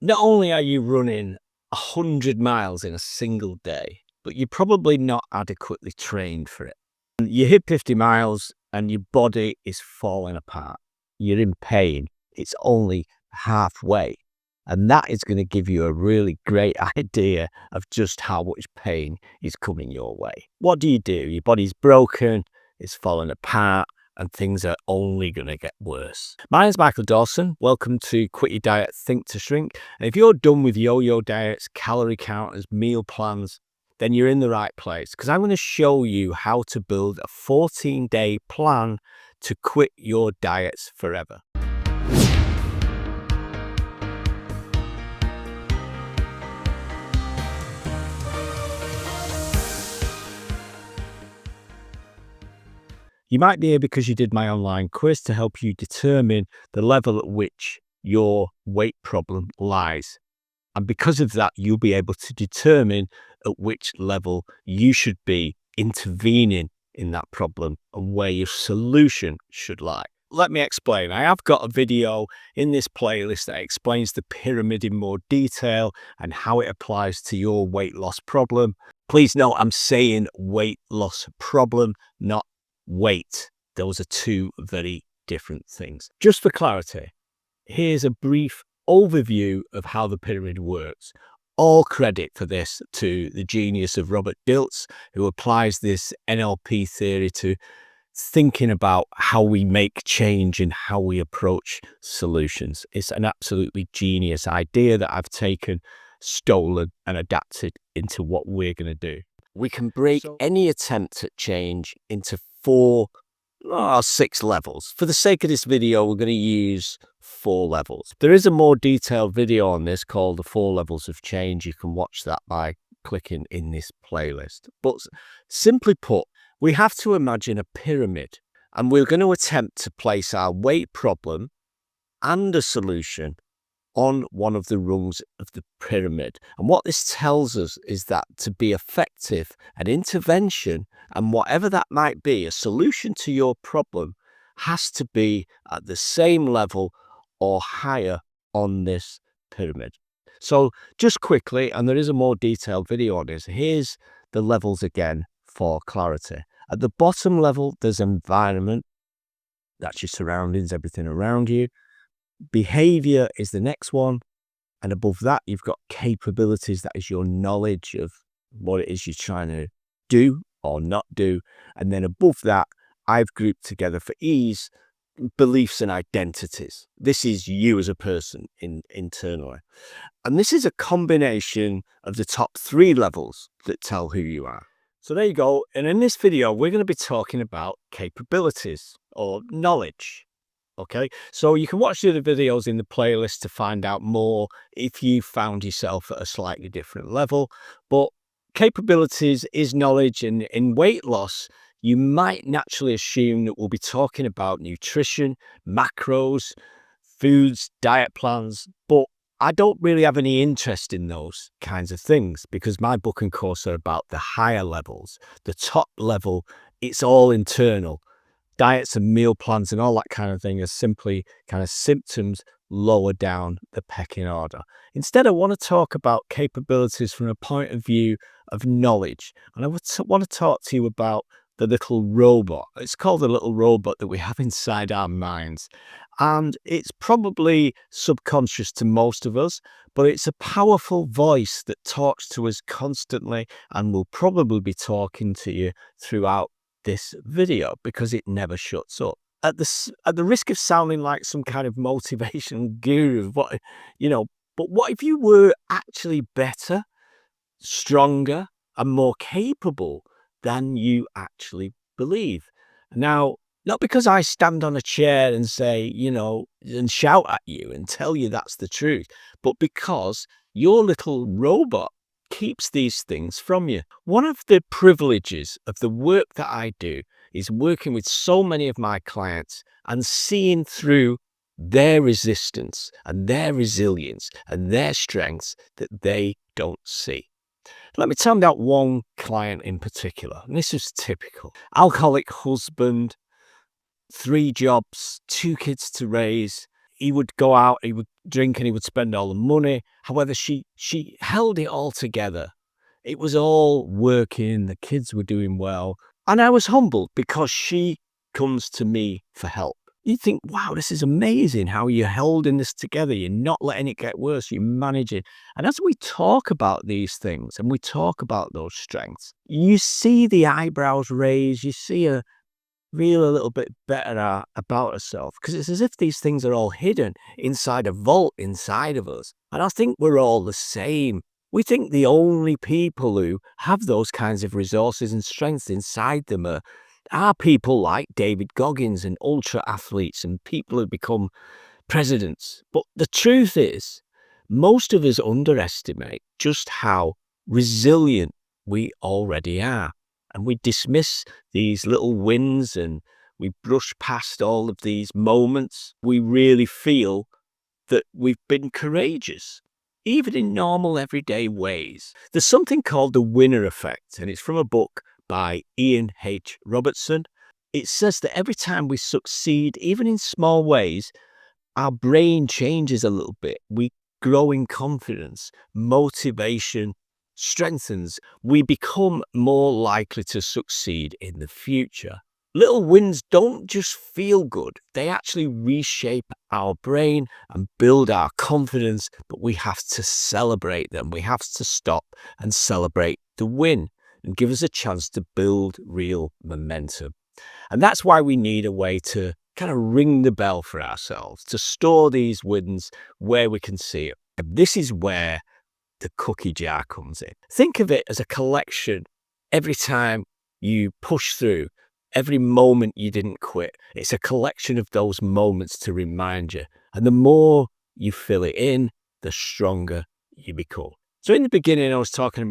Not only are you running 100 miles in a single day, but you're probably not adequately trained for it. You hit 50 miles and your body is falling apart. You're in pain. It's only halfway. And that is going to give you a really great idea of just how much pain is coming your way. What do? Your body's broken, it's falling apart, and things are only going to get worse. My name's Michael Dawson. Welcome to Quit Your Diet, Think to Shrink. And if you're done with yo-yo diets, calorie counters, meal plans, then you're in the right place, because I'm going to show you how to build a 14-day plan to quit your diets forever. You might be here because you did my online quiz to help you determine the level at which your weight problem lies. And because of that, you'll be able to determine at which level you should be intervening in that problem and where your solution should lie. Let me explain. I have got a video in this playlist that explains the pyramid in more detail and how it applies to your weight loss problem. Please note, I'm saying weight loss problem, not weight. Those are two very different things. Just for clarity, here's a brief overview of how the pyramid works. All credit for this to the genius of Robert Dilts, who applies this NLP theory to thinking about how we make change and how we approach solutions. It's an absolutely genius idea that I've taken, stolen, and adapted into what we're going to do. We can break any attempt at change into 4 or 6 levels. For the sake of this video, we're going to use 4 levels. There is a more detailed video on this called The 4 Levels of Change. You can watch that by clicking in this playlist. But simply put, we have to imagine a pyramid, and we're going to attempt to place our weight problem and a solution on one of the rungs of the pyramid. And what this tells us is that to be effective, an intervention, and whatever that might be, a solution to your problem, has to be at the same level or higher on this pyramid. So just quickly, and there is a more detailed video on this, here's the levels again for clarity. At the bottom level, there's environment. That's your surroundings, everything around you. Behavior is the next one, and above that you've got capabilities. That is your knowledge of what it is you're trying to do or not do. And then above that, I've grouped together for ease beliefs and identities. This is you as a person internally, and this is a combination of the top 3 levels that tell who you are. So there you go. And in this video we're going to be talking about capabilities or knowledge. Okay, so you can watch the other videos in the playlist to find out more if you found yourself at a slightly different level. But capabilities is knowledge, and in weight loss, you might naturally assume that we'll be talking about nutrition, macros, foods, diet plans, but I don't really have any interest in those kinds of things, because my book and course are about the higher levels. The top level, it's all internal. Diets and meal plans and all that kind of thing are simply kind of symptoms lower down the pecking order. Instead, I want to talk about capabilities from a point of view of knowledge. And I want to talk to you about the little robot. It's called the little robot that we have inside our minds. And it's probably subconscious to most of us, but it's a powerful voice that talks to us constantly and will probably be talking to you throughout this video, because it never shuts up. At the risk of sounding like some kind of motivation guru, but what if you were actually better, stronger, and more capable than you actually believe? Now, not because I stand on a chair and say, and shout at you and tell you that's the truth, but because your little robot keeps these things from you. One of the privileges of the work that I do is working with so many of my clients and seeing through their resistance and their resilience and their strengths that they don't see. Let me tell you about one client in particular, and this is typical. Alcoholic husband, 3 jobs, 2 kids to raise. he would go out, he would drink, and he would spend all the money. However, she held it all together. It was all working, the kids were doing well, and I was humbled because she comes to me for help. You think, wow, this is amazing how you're holding this together. You're not letting it get worse. You manage it. And as we talk about these things and we talk about those strengths, you see the eyebrows raised. You see her feel a little bit better about herself, because it's as if these things are all hidden inside a vault inside of us. And I think we're all the same. We think the only people who have those kinds of resources and strengths inside them are people like David Goggins and ultra athletes and people who become presidents. But the truth is, most of us underestimate just how resilient we already are. And we dismiss these little wins and we brush past all of these moments. We really feel that we've been courageous, even in normal everyday ways. There's something called the winner effect, and it's from a book by Ian H. Robertson. It says that every time we succeed, even in small ways, our brain changes a little bit. We grow in confidence, motivation strengthens. We become more likely to succeed in the future. Little wins don't just feel good. They actually reshape our brain and build our confidence, but we have to celebrate them. We have to stop and celebrate the win and give us a chance to build real momentum. And that's why we need a way to kind of ring the bell for ourselves, to store these wins where we can see it. And this is where the cookie jar comes in. Think of it as a collection. Every time you push through, every moment you didn't quit, it's a collection of those moments to remind you. And the more you fill it in, the stronger you become. So in the beginning, I was talking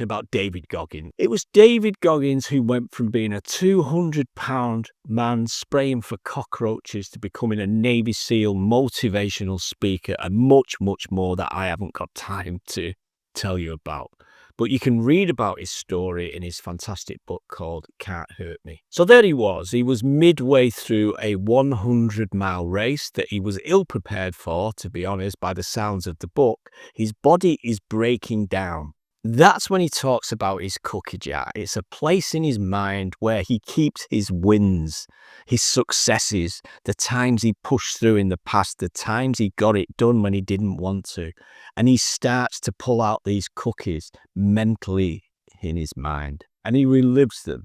about David Goggins. It was David Goggins who went from being a 200-pound man spraying for cockroaches to becoming a Navy SEAL motivational speaker, and much, much more that I haven't got time to tell you about. But you can read about his story in his fantastic book called Can't Hurt Me. So there he was. He was midway through a 100-mile race that he was ill prepared for, to be honest, by the sounds of the book. His body is breaking down. That's when he talks about his cookie jar. It's a place in his mind where he keeps his wins, his successes, the times he pushed through in the past, the times he got it done when he didn't want to. And he starts to pull out these cookies mentally in his mind, and he relives them.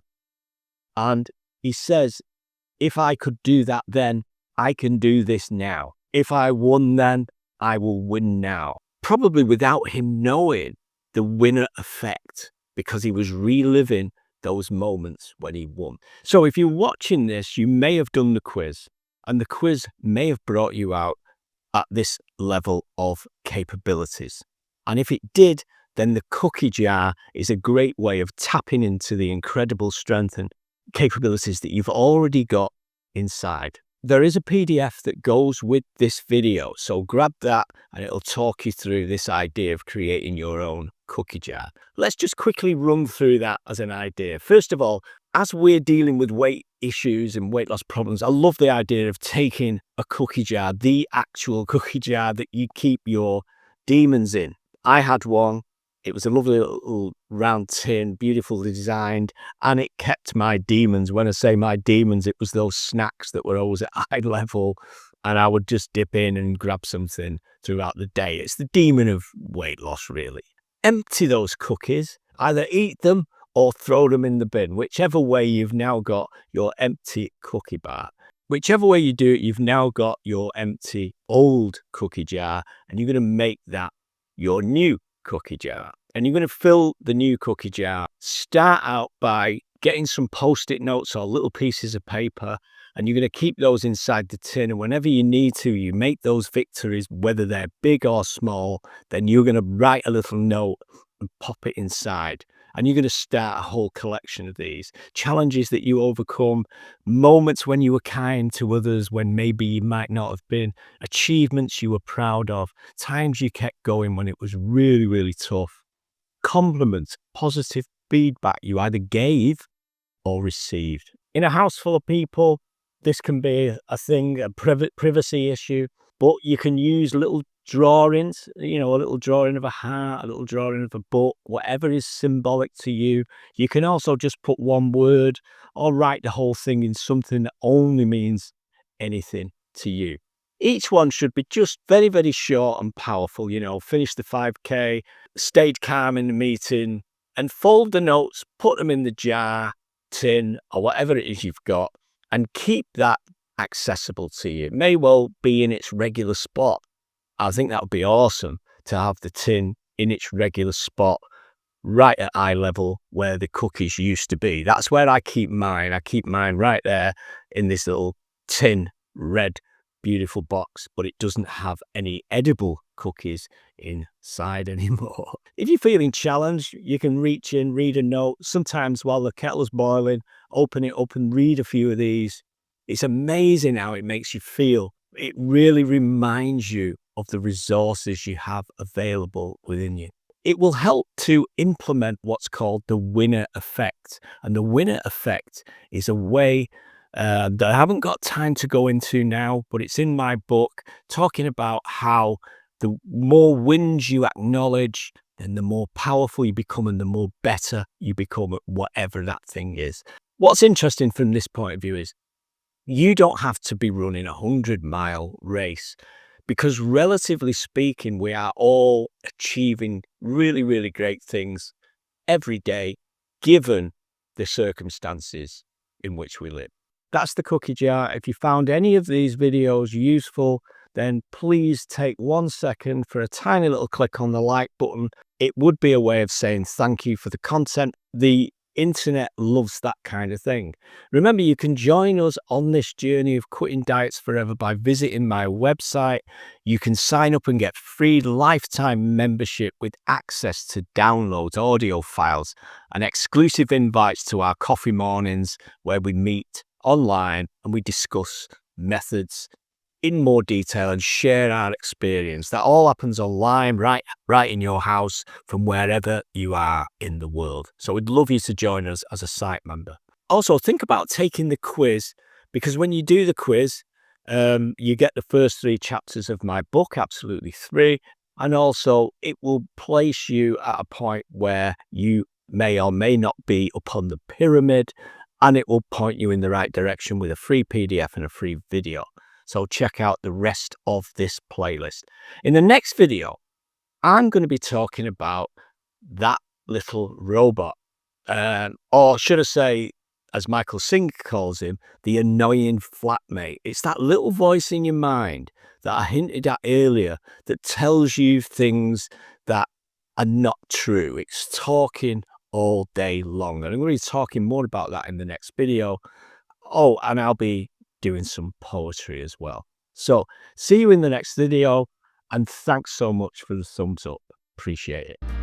And he says, if I could do that then, I can do this now. If I won then, I will win now. Probably without him knowing the winner effect, because he was reliving those moments when he won. So if you're watching this, you may have done the quiz, and the quiz may have brought you out at this level of capabilities. And if it did, then the cookie jar is a great way of tapping into the incredible strength and capabilities that you've already got inside. There is a PDF that goes with this video, so grab that and it'll talk you through this idea of creating your own cookie jar. Let's just quickly run through that as an idea. First of all, as we're dealing with weight issues and weight loss problems, I love the idea of taking a cookie jar, the actual cookie jar that you keep your demons in. I had one. It was a lovely little round tin, beautifully designed, and it kept my demons. When I say my demons, it was those snacks that were always at eye level, and I would just dip in and grab something throughout the day. It's the demon of weight loss, really. Empty those cookies, either eat them or throw them in the bin. Whichever way, you've now got your empty cookie bar. Whichever way you do it, you've now got your empty old cookie jar, and you're going to make that your new cookie jar. And you're going to fill the new cookie jar. Start out by getting some post-it notes or little pieces of paper, and you're going to keep those inside the tin. And whenever you need to, you make those victories, whether they're big or small, then you're going to write a little note and pop it inside. And you're going to start a whole collection of these challenges that you overcome, moments when you were kind to others when maybe you might not have been, achievements you were proud of, times you kept going when it was really, really tough, compliments, positive feedback you either gave or received. In a house full of people, this can be a thing, a privacy issue, but you can use little drawings, you know, a little drawing of a heart, a little drawing of a book, whatever is symbolic to you. You can also just put one word or write the whole thing in something that only means anything to you. Each one should be just very, very short and powerful. You know, finish the 5K, stayed calm in the meeting, and fold the notes, put them in the jar, tin, or whatever it is you've got, and keep that accessible to you. It may well be in its regular spot. I think that would be awesome to have the tin in its regular spot, right at eye level where the cookies used to be. That's where I keep mine. I keep mine right there in this little tin, red, beautiful box, but it doesn't have any edible cookies inside anymore. If you're feeling challenged, you can reach in, read a note. Sometimes while the kettle's boiling, open it up and read a few of these. It's amazing how it makes you feel. It really reminds you of the resources you have available within you. It will help to implement what's called the winner effect. And the winner effect is a way that I haven't got time to go into now, but it's in my book, talking about how the more wins you acknowledge, then the more powerful you become and the more better you become at whatever that thing is. What's interesting from this point of view is you don't have to be running a 100-mile race, because relatively speaking, we are all achieving really, really great things every day, given the circumstances in which we live. That's the cookie jar. If you found any of these videos useful, then please take 1 second for a tiny little click on the like button. It would be a way of saying thank you for the content. The internet loves that kind of thing. Remember, you can join us on this journey of quitting diets forever by visiting my website. You can sign up and get free lifetime membership with access to downloads, audio files, and exclusive invites to our coffee mornings where we meet online and we discuss methods in more detail and share our experience. That all happens online, right in your house, from wherever you are in the world. So we'd love you to join us as a site member. Also, think about taking the quiz, because when you do the quiz, you get the first 3 chapters of my book, absolutely free. And also it will place you at a point where you may or may not be up on the pyramid, and it will point you in the right direction with a free PDF and a free video. So check out the rest of this playlist. In the next video, I'm going to be talking about that little robot, or should I say, as Michael Singer calls him, the annoying flatmate. It's that little voice in your mind that I hinted at earlier that tells you things that are not true. It's talking all day long. And I'm going to be talking more about that in the next video. Oh, and I'll be doing some poetry as well. So see you in the next video, and thanks so much for the thumbs up. Appreciate it.